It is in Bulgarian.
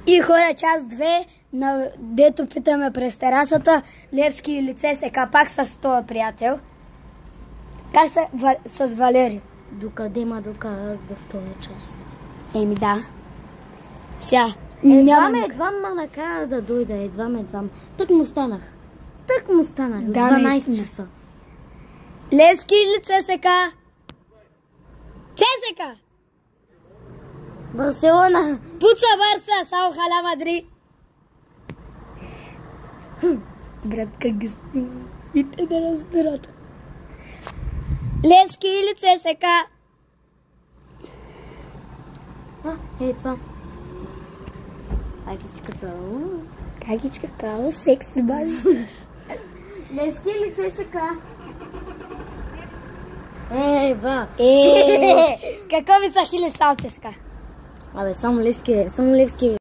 И хора, част 2, дето питаме през терасата, Левски и лице сега пак с този приятел. Как с Валери? Докъде ма докарат до втора част? Еми да. Сега. Едва ма накара да дойда, едва. Тък му станах. Да, 12 часа. Левски или ЦСКА? ЦСКА! Барселона! Пуца Барса, сао хала Мадрид! Брат, как ги снима? И те да разбират. Левски или ЦСКА? Това. Кагичката, секси бази. Левски или ЦСКА? Какво ви са хилиш сао ЦСКА? Абе, само Левски.